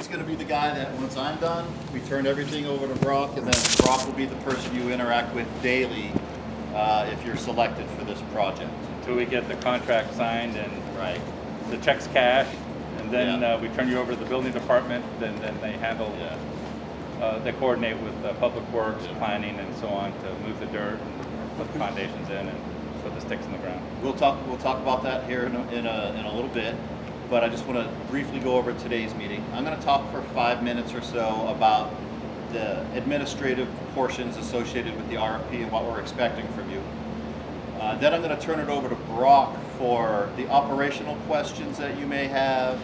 he's going to be the guy that once I'm done, we turn everything over to Brock, and then Brock will be the person you interact with daily if you're selected for this project. Until we get the contract signed and Right. the checks cashed, and then Yeah. we turn you over to the building department, then they handle, they coordinate with Public Works, planning, and so on to move the dirt and put the foundations in and put the sticks in the ground. We'll talk about that here in a little bit, but I just want to briefly go over today's meeting. I'm going to talk for 5 minutes or so about the administrative portions associated with the RFP and what we're expecting from you. Then I'm going to turn it over to Brock for the operational questions that you may have,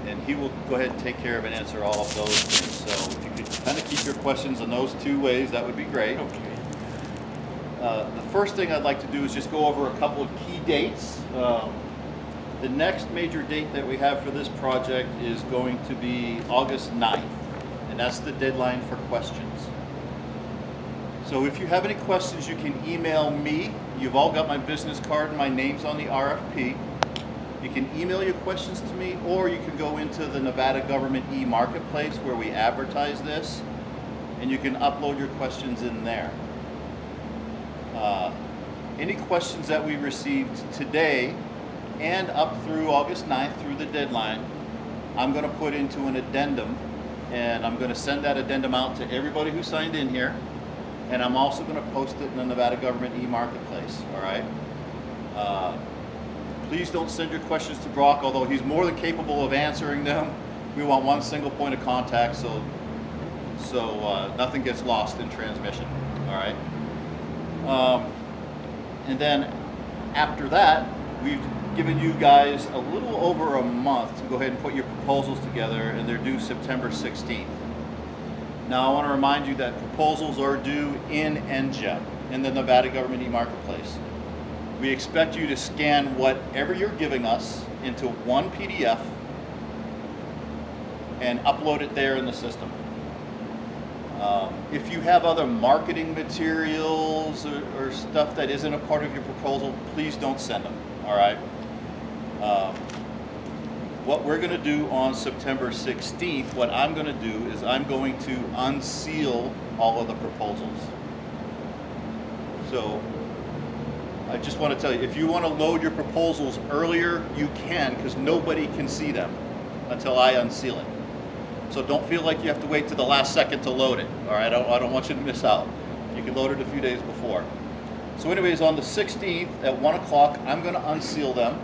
and he will go ahead and take care of and answer all of those things. So if you could kind of keep your questions in those two ways, that would be great. Okay. The first thing I'd like to do is just go over a couple of key dates. The next major date that we have for this project is going to be August 9th, and that's the deadline for questions. So if you have any questions, you can email me. You've all got my business card and my name's on the RFP. You can email your questions to me, or you can go into the Nevada Government e-marketplace where we advertise this, and you can upload your questions in there. Any questions that we received today and up through August 9th through the deadline, I'm going to put into an addendum, and I'm going to send that addendum out to everybody who signed in here, and I'm also going to post it in the Nevada Government e-marketplace. All right. Please don't send your questions to Brock, although he's more than capable of answering them. We want one single point of contact, so nothing gets lost in transmission. All right. And then after that, we've given you guys a little over a month to go ahead and put your proposals together, and they're due September 16th. Now I want to remind you that proposals are due in NGEM, in the Nevada Government e-marketplace. We expect you to scan whatever you're giving us into one PDF and upload it there in the system. If you have other marketing materials or stuff that isn't a part of your proposal, please don't send them, all right? What we're gonna do on September 16th, what I'm gonna do is I'm going to unseal all of the proposals. So I just wanna tell you, if you wanna load your proposals earlier, you can, because nobody can see them until I unseal it. So don't feel like you have to wait to the last second to load it. All right, I don't want you to miss out. You can load it a few days before. So anyways, on the 16th at 1 o'clock, I'm going to unseal them.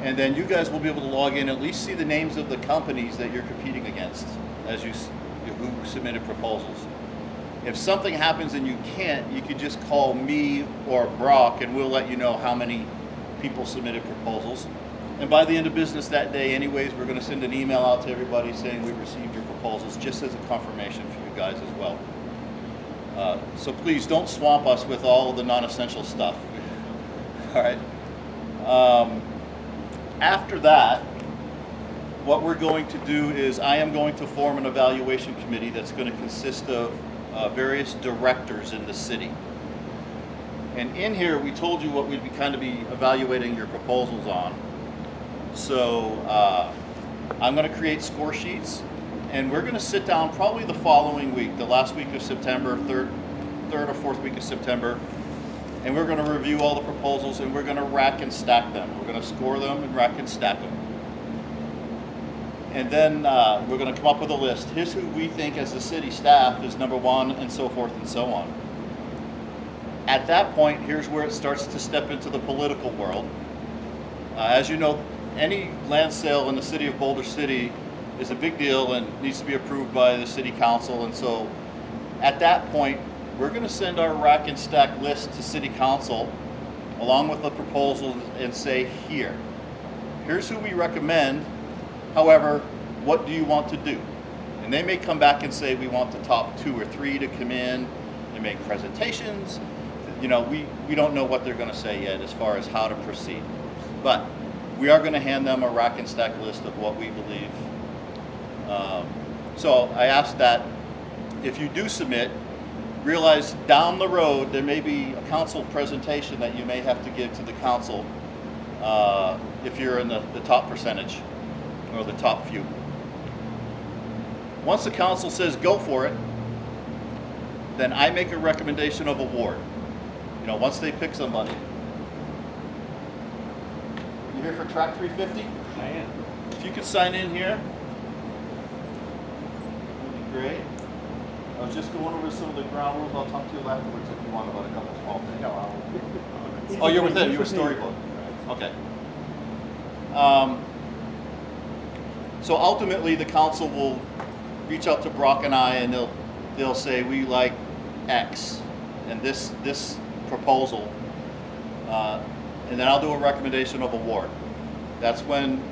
And then you guys will be able to log in, at least see the names of the companies that you're competing against as who submitted proposals. If something happens and you can't, you could just call me or Brock, and we'll let you know how many people submitted proposals. And by the end of business that day anyways, we're going to send an email out to everybody saying we've received your proposals, just as a confirmation for you guys as well. So please don't swamp us with all of the non-essential stuff. All right. After that, what we're going to do is I am going to form an evaluation committee that's going to consist of various directors in the city. And in here, we told you what we'd kind of be evaluating your proposals on. So I'm going to create score sheets, and we're going to sit down probably the following week, the last week of September, third or fourth week of September, and we're going to review all the proposals, and we're going to rack and stack them. We're going to score them and rack and stack them. And then we're going to come up with a list. Here's who we think as the city staff is number one, and so forth and so on. At that point, here's where it starts to step into the political world. As you know, any land sale in the city of Boulder City is a big deal and needs to be approved by the city council. And so at that point, we're going to send our rack and stack list to city council along with the proposal and say, here's who we recommend. However, what do you want to do? And they may come back and say, we want the top 2 or 3 to come in and make presentations. You know, we don't know what they're going to say yet as far as how to proceed. But we are going to hand them a rack and stack list of what we believe. So I ask that if you do submit, realize down the road there may be a council presentation that you may have to give to the council if you're in the top percentage. or the top few. Once the council says go for it, then I make a recommendation of award. You know, once they pick somebody. You here for track 350? I am. If you could sign in here, that'd be great. I was just going over some of the ground rules. I'll talk to you afterwards if you want about a couple small things. Oh, you're with it. You were storybook. Okay. So ultimately, the council will reach out to Brock and I, and they'll say we like X, and this proposal, and then I'll do a recommendation of award. That's when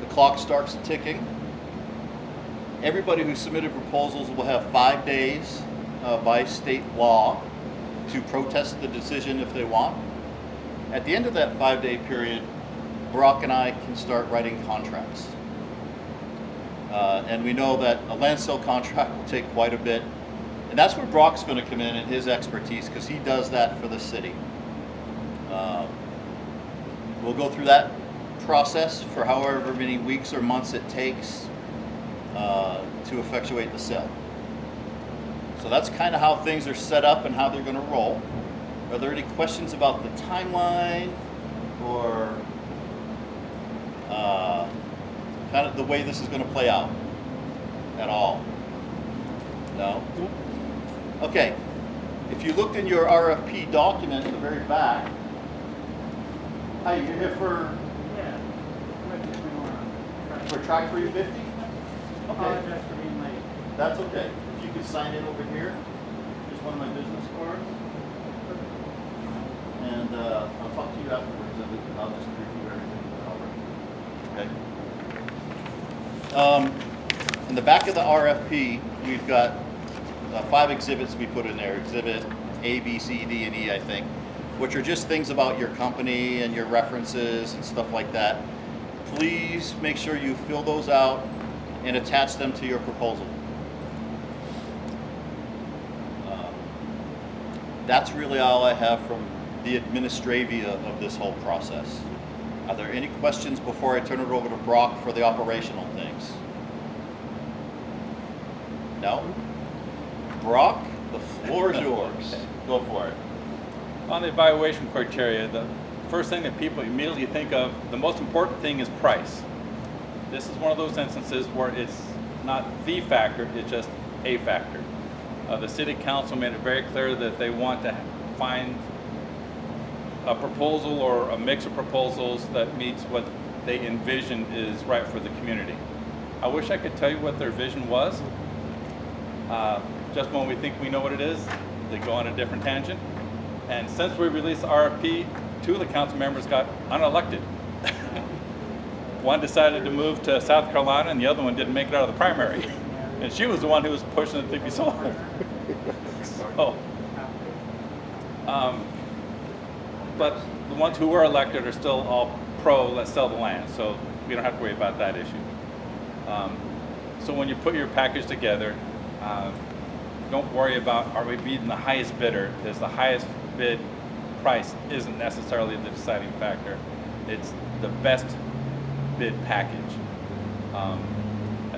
the clock starts ticking. Everybody who submitted proposals will have 5 days by state law to protest the decision if they want. At the end of that 5-day period, Brock and I can start writing contracts. And we know that a land sale contract will take quite a bit. And that's where Brock's going to come in and his expertise, because he does that for the city. We'll go through that process for however many weeks or months it takes to effectuate the sale. So that's kind of how things are set up and how they're going to roll. Are there any questions about the timeline or kind of the way this is going to play out at all? No? Okay. If you looked in your RFP document at the very back, hi, you're here for track 350? Apologize for being late. That's okay. If you could sign in over here, here's one of my business cards. And I'll talk to you afterwards, and I'll just review everything. Okay. In the back of the RFP, we've got 5 exhibits we put in there. Exhibit A, B, C, D, and E, I think, which are just things about your company and your references and stuff like that. Please make sure you fill those out and attach them to your proposal. That's really all I have from the administravia of this whole process. Are there any questions before I turn it over to Brock for the operational things? No? Brock, the floor is yours. Go for it. On the evaluation criteria, the first thing that people immediately think of, the most important thing is price. This is one of those instances where it's not the factor, it's just a factor. The city council made it very clear that they want to find a proposal or a mix of proposals that meets what they envision is right for the community. I wish I could tell you what their vision was. Just when we think we know what it is, they go on a different tangent. And since we released the RFP, 2 of the council members got unelected. One decided to move to South Carolina, and the other one didn't make it out of the primary. And she was the one who was pushing it to be sold. So, but the ones who were elected are still all pro, let's sell the land. So we don't have to worry about that issue. So when you put your package together, don't worry about are we beating the highest bidder, because the highest bid price isn't necessarily the deciding factor. It's the best bid package.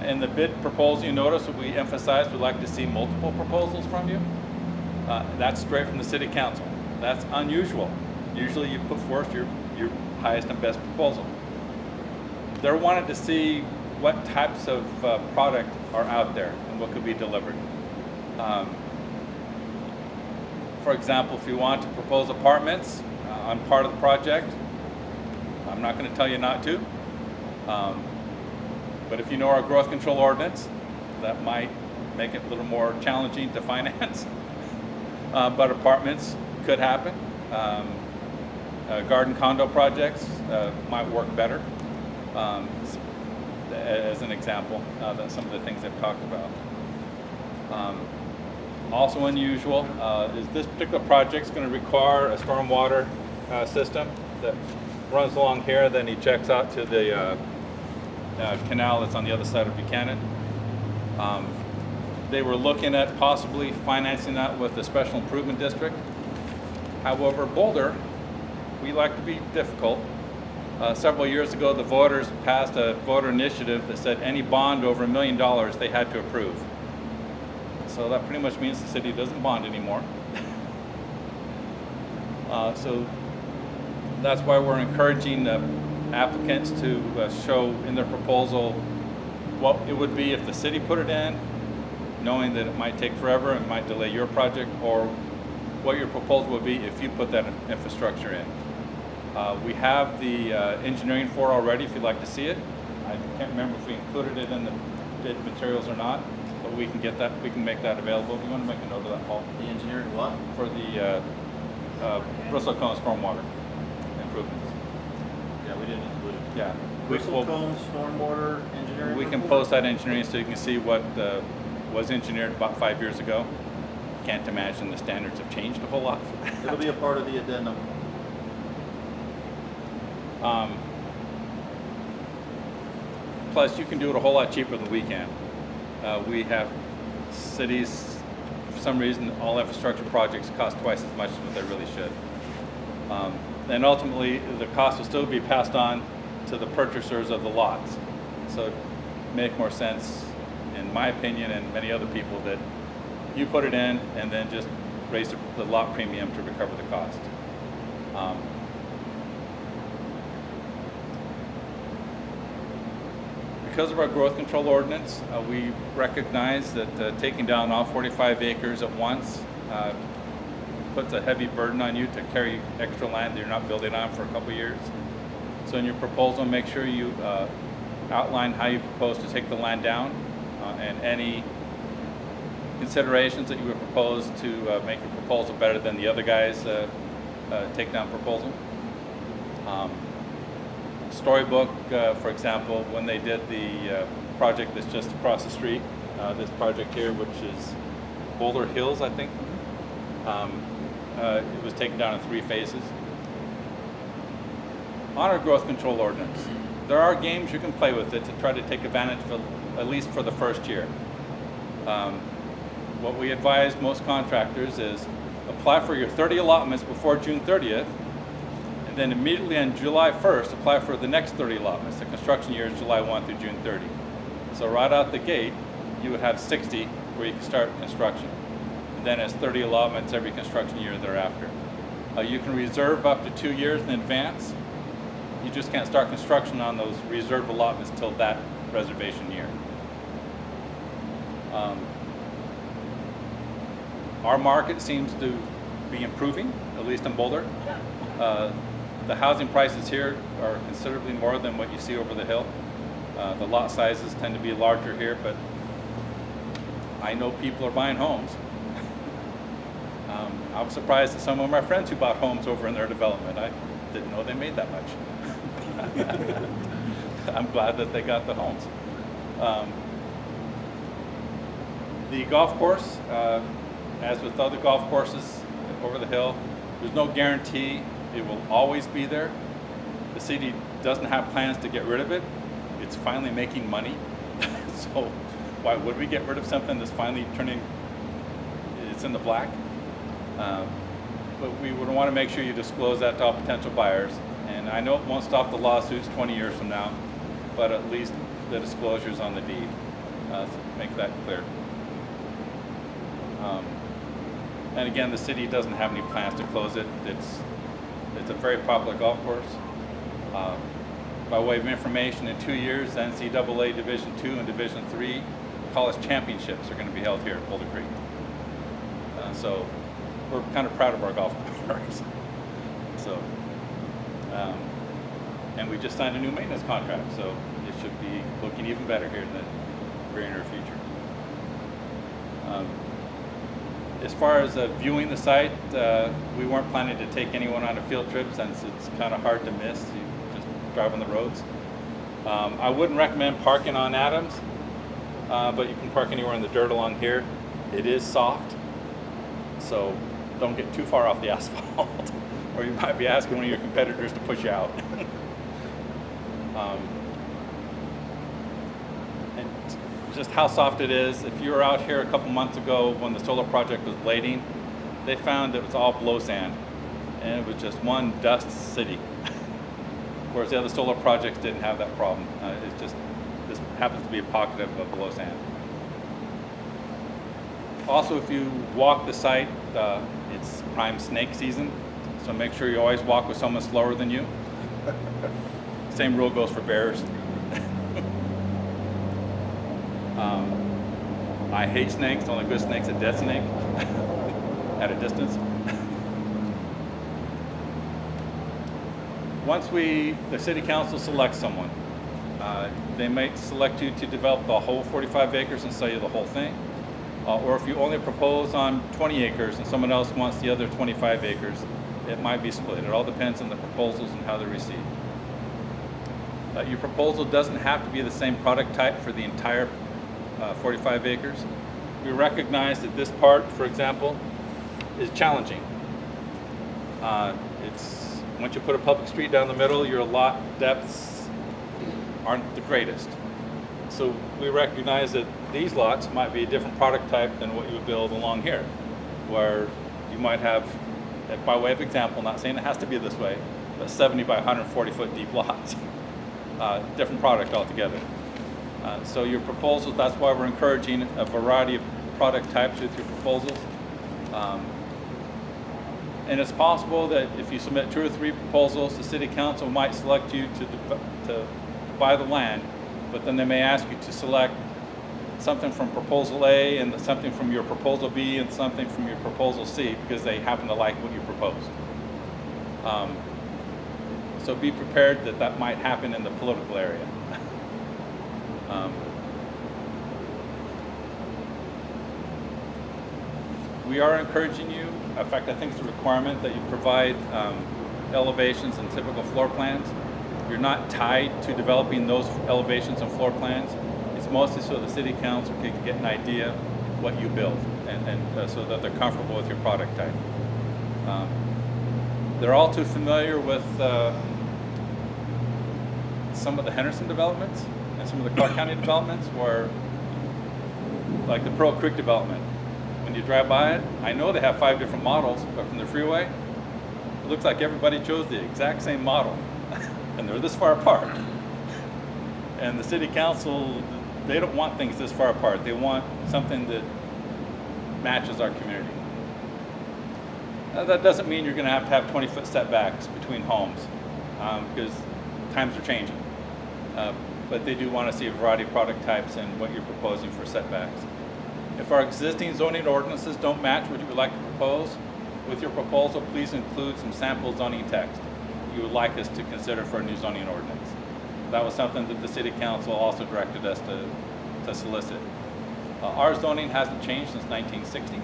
In the bid proposal, you notice what we emphasize, we'd like to see multiple proposals from you. That's straight from the city council. That's unusual. Usually you put forth your highest and best proposal. They're wanting to see what types of product are out there and what could be delivered. For example, if you want to propose apartments on part of the project, I'm not going to tell you not to. But if you know our growth control ordinance, that might make it a little more challenging to finance. But apartments could happen. Garden condo projects might work better, as an example, than some of the things I've talked about. Also unusual is this particular project is going to require a stormwater system that runs along here, then he checks out to the canal that's on the other side of Buchanan. They were looking at possibly financing that with a special improvement district. However, Boulder, we like to be difficult, Several years ago, the voters passed a voter initiative that said any bond over $1 million they had to approve. So that pretty much means the city doesn't bond anymore. So that's why we're encouraging applicants to show in their proposal what it would be if the city put it in, knowing that it might take forever and might delay your project, or what your proposal would be if you put that infrastructure in. We have the engineering for it already if you'd like to see it. I can't remember if we included it in the bid materials or not, but we can get that, we can make that available. You want to make a note of that, Paul? The engineering what? For the Bristol Cone stormwater improvements. Yeah, we didn't include it. Yeah. Bristol Cone stormwater engineering. We can report? post that engineering so you can see what was engineered about 5 years ago. Can't imagine the standards have changed a whole lot. It'll be a part of the addendum. Plus, you can do it a whole lot cheaper than we can. We have cities, for some reason, all infrastructure projects cost twice as much as what they really should. And ultimately, the cost will still be passed on to the purchasers of the lots. So it make more sense, in my opinion, and many other people, that you put it in and then just raise the lot premium to recover the cost. Because of our growth control ordinance, we recognize that taking down all 45 acres at once puts a heavy burden on you to carry extra land that you're not building on for a couple years. So in your proposal, make sure you outline how you propose to take the land down and any considerations that you would propose to make your proposal better than the other guys' takedown proposal. Storybook, for example, when they did the project that's just across the street, this project here, which is Boulder Hills, I think, it was taken down in 3 phases. On our growth control ordinance, there are games you can play with it to try to take advantage of, at least for the first year. What we advise most contractors is apply for your 30 allotments before June 30th, and then immediately on July 1st, apply for the next 30 allotments. The construction year is July 1 through June 30. So right out the gate, you would have 60 where you can start construction. And then it's 30 allotments every construction year thereafter. You can reserve up to 2 years in advance. You just can't start construction on those reserved allotments till that reservation year. Our market seems to be improving, at least in Boulder. The housing prices here are considerably more than what you see over the hill. The lot sizes tend to be larger here, but I know people are buying homes. I was surprised at some of my friends who bought homes over in their development. I didn't know they made that much. I'm glad that they got the homes. The golf course, as with other golf courses over the hill, there's no guarantee it will always be there. The city doesn't have plans to get rid of it. It's finally making money. So why would we get rid of something that's finally it's in the black? But we would want to make sure you disclose that to all potential buyers. And I know it won't stop the lawsuits 20 years from now, but at least the disclosure's on the deed. So make that clear. And again, the city doesn't have any plans to close it. It's a very popular golf course. By way of information, in 2 years, NCAA Division II and Division III college championships are going to be held here at Boulder Creek. So we're kind of proud of our golf course. So, and we just signed a new maintenance contract, so it should be looking even better here in the very near future. As far as viewing the site, we weren't planning to take anyone on a field trip since it's kind of hard to miss. You just drive on the roads. I wouldn't recommend parking on Adams, but you can park anywhere in the dirt along here. It is soft, so don't get too far off the asphalt, or you might be asking one of your competitors to push you out. And just how soft it is. If you were out here a couple months ago when the solar project was blading, they found it was all blow sand, and it was just one dust city. whereas the other solar projects didn't have that problem. It's just, this happens to be a pocket of below sand. Also, if you walk the site, it's prime snake season, so make sure you always walk with someone slower than you. Same rule goes for bears. I hate snakes. The only good snake's a dead snake at a distance. Once the city council selects someone, they might select you to develop the whole 45 acres and sell you the whole thing. Or if you only propose on 20 acres and someone else wants the other 25 acres, it might be split. It all depends on the proposals and how they're received. Your proposal doesn't have to be the same product type for the entire 45 acres. We recognize that this part, for example, is challenging. Once you put a public street down the middle, your lot depths aren't the greatest. So we recognize that these lots might be a different product type than what you would build along here, where you might have, by way of example, not saying it has to be this way, but 70 by 140 foot deep lots. Different product altogether. So your proposals, that's why we're encouraging a variety of product types with your proposals. And it's possible that if you submit 2 or 3 proposals, the city council might select you to buy the land, but then they may ask you to select something from proposal A and something from your proposal B and something from your proposal C because they happen to like what you proposed. So be prepared that that might happen in the political area. We are encouraging you, in fact I think it's a requirement that you provide elevations and typical floor plans. You're not tied to developing those elevations and floor plans. It's mostly so the city council can get an idea what you build and so that they're comfortable with your product type. They're all too familiar with some of the Henderson developments and some of the Clark County developments where, like the Pearl Creek development, when you drive by it, I know they have 5 different models, but from the freeway, it looks like everybody chose the exact same model, and they're this far apart. And the city council, they don't want things this far apart. They want something that matches our community. Now, that doesn't mean you're going to have 20-foot setbacks between homes, because times are changing. But they do want to see a variety of product types and what you're proposing for setbacks. If our existing zoning ordinances don't match what you would like to propose, with your proposal, please include some sample zoning text you would like us to consider for a new zoning ordinance. That was something that the city council also directed us to solicit. Our zoning hasn't changed since 1960.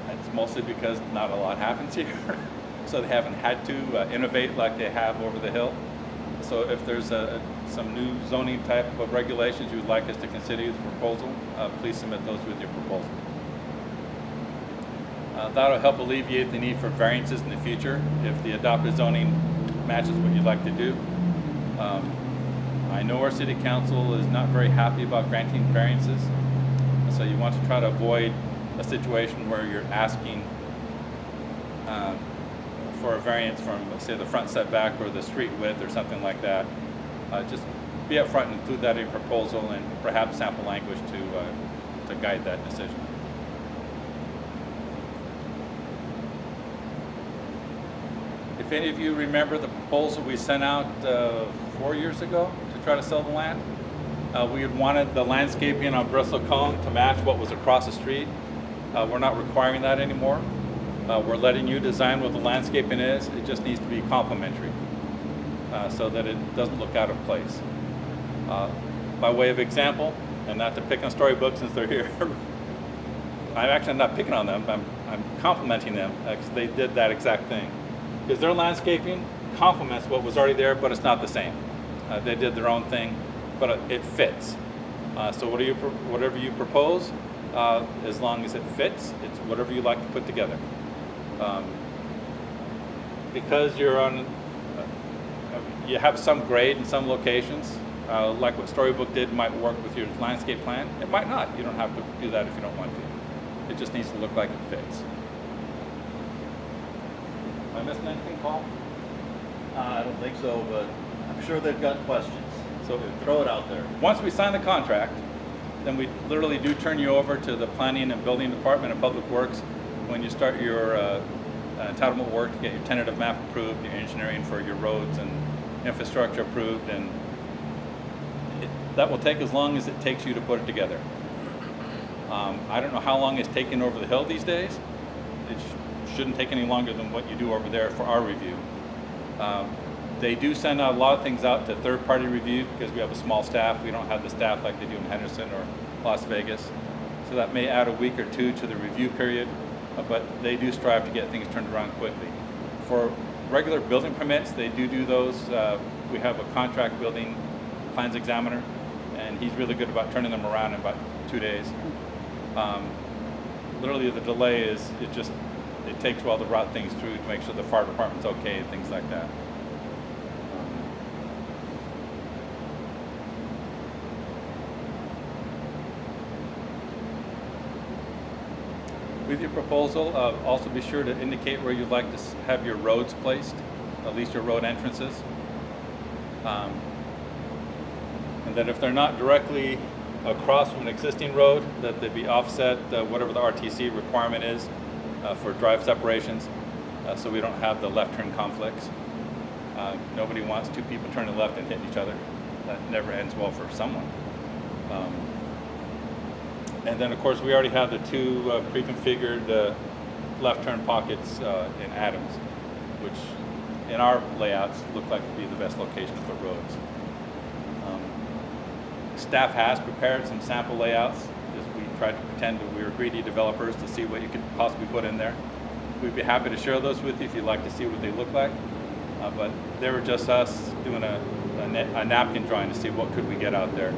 It's mostly because not a lot happens here. So they haven't had to innovate like they have over the hill. So if there's some new zoning type of regulations you would like us to consider with the proposal, please submit those with your proposal. That'll help alleviate the need for variances in the future if the adopted zoning matches what you'd like to do. I know our city council is not very happy about granting variances, so you want to try to avoid a situation where you're asking for a variance from, say, the front setback or the street width or something like that. Just be upfront and include that in your proposal and perhaps sample language to guide that decision. If any of you remember the proposal we sent out 4 years ago to try to sell the land, we had wanted the landscaping on Bristle Cone to match what was across the street. We're not requiring that anymore. We're letting you design what the landscaping is. It just needs to be complementary so that it doesn't look out of place. By way of example, and not to pick on Storybook since they're here, I'm actually not picking on them, I'm complimenting them because they did that exact thing. Because their landscaping complements what was already there, but it's not the same. They did their own thing, but it fits. So whatever you propose, as long as it fits, it's whatever you like to put together. Because you're on, you have some grade in some locations, like what Storybook did might work with your landscape plan. It might not. You don't have to do that if you don't want to. It just needs to look like it fits. Am I missing anything, Paul? I don't think so, but I'm sure they've got questions. So Throw it out there. once we sign the contract, then we literally do turn you over to the Planning and Building Department of Public Works when you start your entitlement work to get your tentative map approved, your engineering for your roads and infrastructure approved, and that will take as long as it takes you to put it together. I don't know how long it's taking over the hill these days. It shouldn't take any longer than what you do over there for our review. They do send out a lot of things out to third-party review because we have a small staff. We don't have the staff like they do in Henderson or Las Vegas. So that may add a week or two to the review period, but they do strive to get things turned around quickly. For regular building permits, they do those. We have a contract building plans examiner, and he's really good about turning them around in about 2 days. Literally the delay is, it takes a while to route things through to make sure the fire department's okay and things like that. With your proposal, also be sure to indicate where you'd like to have your roads placed, at least your road entrances. And that if they're not directly across from an existing road, that they be offset, whatever the RTC requirement is for drive separations, so we don't have the left turn conflicts. Nobody wants two people turning left and hitting each other. That never ends well for someone. And then, of course, we already have the two pre-configured left turn pockets in Adams, which in our layouts look like to be the best location for roads. Staff has prepared some sample layouts as we tried to pretend that we were greedy developers to see what you could possibly put in there. We'd be happy to share those with you if you'd like to see what they look like. But they were just us doing a napkin drawing to see what could we get out there.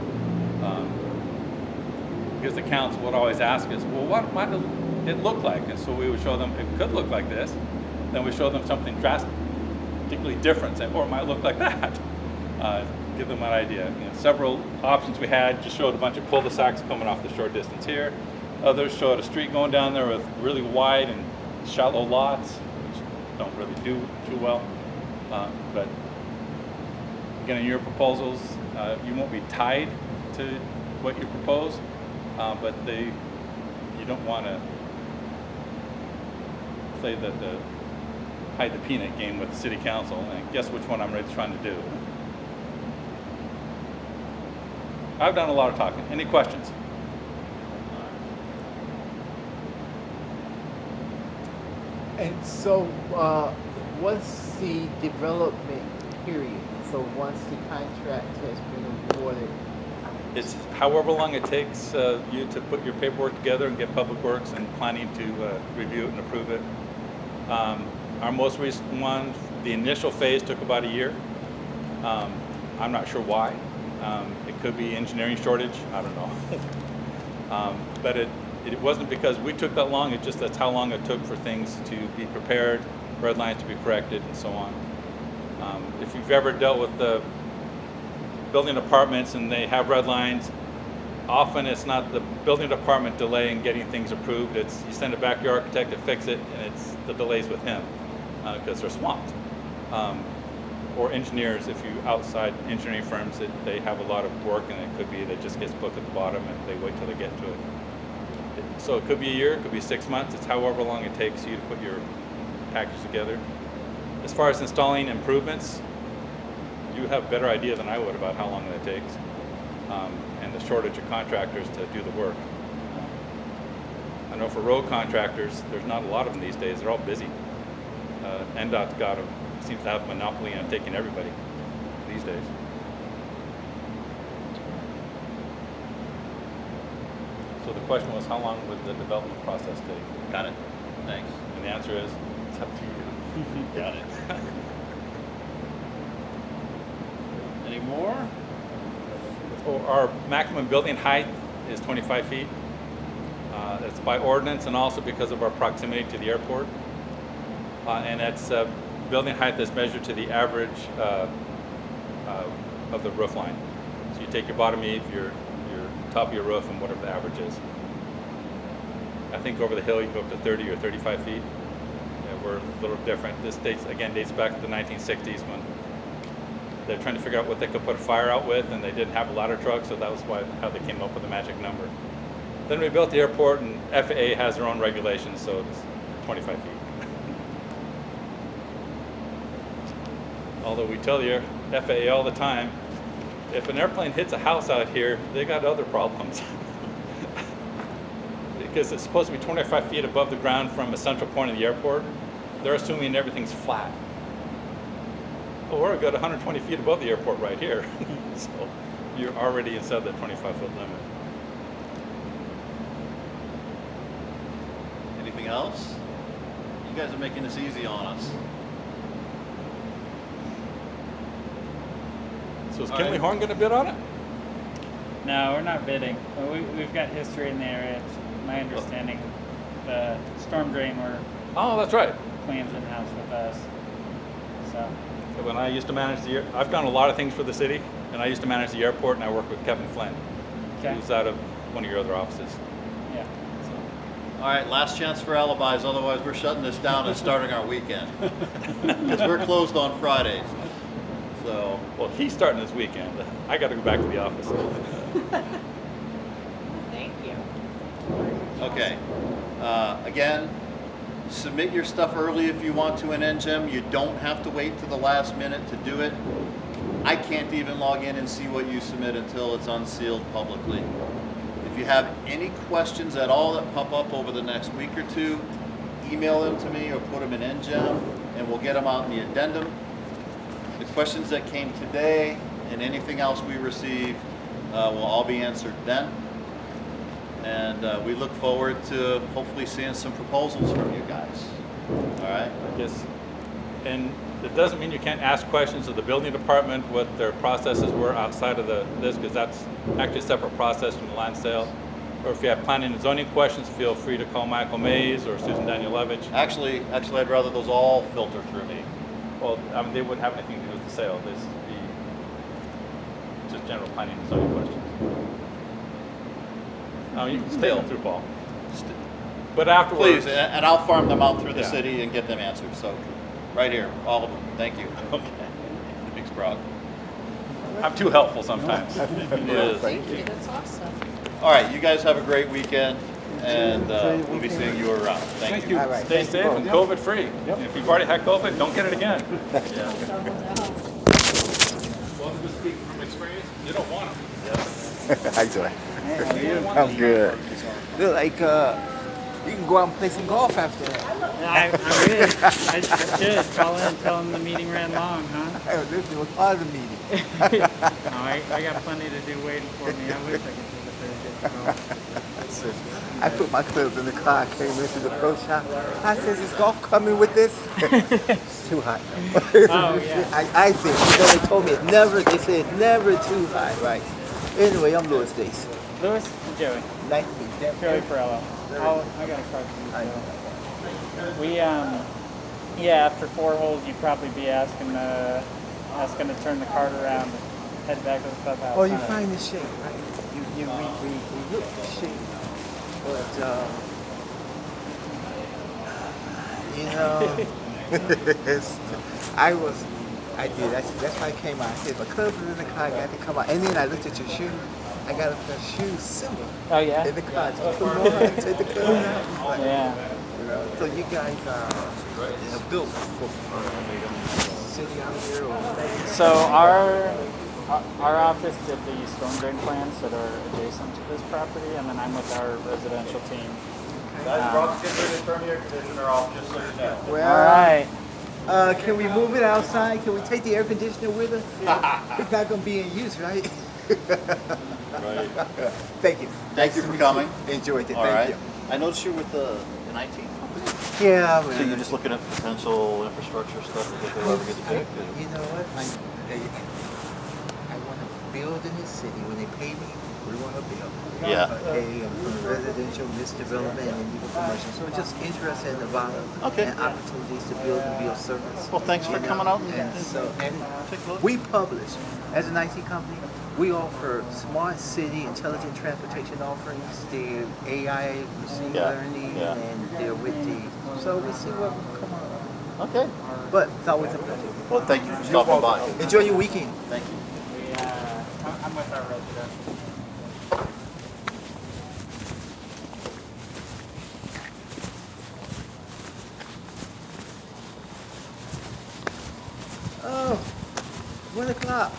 Because the council would always ask us, well, what might it look like? And so we would show them it could look like this. Then we show them something drastically different, say, or it might look like that. Give them an idea. You know, several options we had just showed a bunch of cul-de-sacs coming off the short distance here. Others showed a street going down there with really wide and shallow lots, which don't really do too well. But again, in your proposals, you won't be tied to what you propose, but you don't want to play the hide the peanut game with the city council and guess which one I'm really trying to do. I've done a lot of talking. Any questions? And so, what's the development period? So once the contract has been awarded, It's however long it takes you to put your paperwork together and get Public Works and planning to review it and approve it. Our most recent one, the initial phase took about a year. I'm not sure why. It could be engineering shortage, I don't know. But it wasn't because we took that long, it's just that's how long it took for things to be prepared, red lines to be corrected, and so on. If you've ever dealt with the building departments and they have red lines, often it's not the building department delaying getting things approved, it's you send it back to your architect to fix it, and it's the delays with him because they're swamped. Or engineers, if you outside engineering firms, they have a lot of work, and it could be that just gets booked at the bottom and they wait till they get to it. So it could be a year, it could be 6 months, it's however long it takes you to put your package together. As far as installing improvements, you have a better idea than I would about how long that takes, and the shortage of contractors to do the work. I know for road contractors, there's not a lot of them these days, they're all busy. NDOT's seems to have a monopoly on taking everybody these days. So the question was, how long would the development process take? Got it. Thanks. And the answer is, it's up to you. Got it. Any more? Our maximum building height is 25 feet. That's by ordinance and also because of our proximity to the airport. And that's building height that's measured to the average of the roof line. So you take your bottom eave, your top of your roof, and whatever the average is. I think over the hill you can go up to 30 or 35 feet. were a little different. This dates back to the 1960s when they're trying to figure out what they could put a fire out with, and they didn't have a ladder truck, so that was how they came up with the magic number. Then we built the airport, and FAA has their own regulations, so it's 25 feet. Although we tell the FAA all the time, if an airplane hits a house out here, they got other problems. Because it's supposed to be 25 feet above the ground from a central point of the airport. They're assuming everything's flat. Well, we're got 120 feet above the airport right here. So you're already inside that 25-foot limit. Anything else? You guys are making this easy on us. So is All Kinley right. Horn going to bid on it? No, we're not bidding. But we've got history in the area. It's my understanding the storm drain were Oh, that's right. plans in-house with us. So, When I used to manage I've done a lot of things for the city, and I used to manage the airport, and I worked with Kevin Flynn, okay. who's out of one of your other offices. Yeah. So. All right, last chance for alibis, otherwise we're shutting this down and starting our weekend. Because we're closed on Fridays. So, Well, he's starting this weekend. I got to go back to the office. Thank you. okay. Again, submit your stuff early if you want to in NGEM. You don't have to wait to the last minute to do it. I can't even log in and see what you submit until it's unsealed publicly. If you have any questions at all that pop up over the next week or two, email them to me or put them in NGEM, and we'll get them out in the addendum. The questions that came today and anything else we receive will all be answered then. And we look forward to hopefully seeing some proposals from you guys. All right? I guess, and it doesn't mean you can't ask questions of the building department what their processes were outside of this, because that's actually a separate process from the land sale. Or if you have planning and zoning questions, feel free to call Michael Mays or Susan Danielevich. Actually, I'd rather those all filter through me. Well, I mean, they wouldn't have anything to do with the sale. This would be just general planning and zoning questions. You can stay on through Paul. But afterwards, Please, and I'll farm them out through the Yeah. city and get them answered. So, right here, all of them. Thank you. okay. Big Sprog. I'm too helpful sometimes. It is. Thank you. That's awesome. All right, you guys have a great weekend, and we'll be seeing you around. Thank you. All right. Stay safe and COVID free. If you've already had COVID, don't get it again. Double down. Well, just speaking from experience, you don't want them. How you doing? I'm good. Look like you can go out and play some golf after that. I really, I should call in and tell them the meeting ran long, huh? Oh, this was part of the meeting. No, I got plenty to do waiting for me. I wish I could do the Thursday. I put my clubs in the car. I came into the pro shop. I says, "Is golf coming with this?" It's too hot. Oh, yeah. I think. You know, they told me it's never. They say it's never too hot, right? Anyway, I'm Louis Dace. Lewis and Joey. Nice to meet you. Joey Perello. I got a card for you, Joe. We, after 4 holes, you'd probably be asking to turn the cart around and head back to the clubhouse. Oh, you huh? find the shape, right? We look the shape, but you know, I did. That's why I came out. I said, my clubs is in the car. I got to come out. And then I looked at your shoe. I got a shoe symbol Oh, yeah? in the car. Just put them on and take the clubs out. It's like, Yeah. you know, so you guys are built for city out here or So our office did the storm drain plans that are adjacent to this property, and then I'm with our residential team. Guys, Rob's getting ready to turn the air conditioner off, just so you know. well, All right. Can we move it outside? Can we take the air conditioner with us? It's not going to be in use, right? Right. Thank you. Thank you for coming. Enjoyed it. All Thank right. you. I noticed you're with an IT company. Yeah, So you're just looking at potential infrastructure stuff that they'll ever get to pick? You know what? I want to build in this city. When they pay me, we want to build. Yeah. Okay, from residential, mixed development, and even commercial. So it's just interested in the volume Okay. and opportunities to build and be of service. Well, thanks for You know? coming out And so, and take a look. we publish as an IT company. We offer smart city intelligent transportation offerings, the AI, machine Yeah, learning, yeah. and they're with the. So we'll see what will come up. Okay. But it's always a pleasure. Well, thank you for stopping by. Enjoy your weekend. Thank you. I'm with our resident. Oh, 1 o'clock.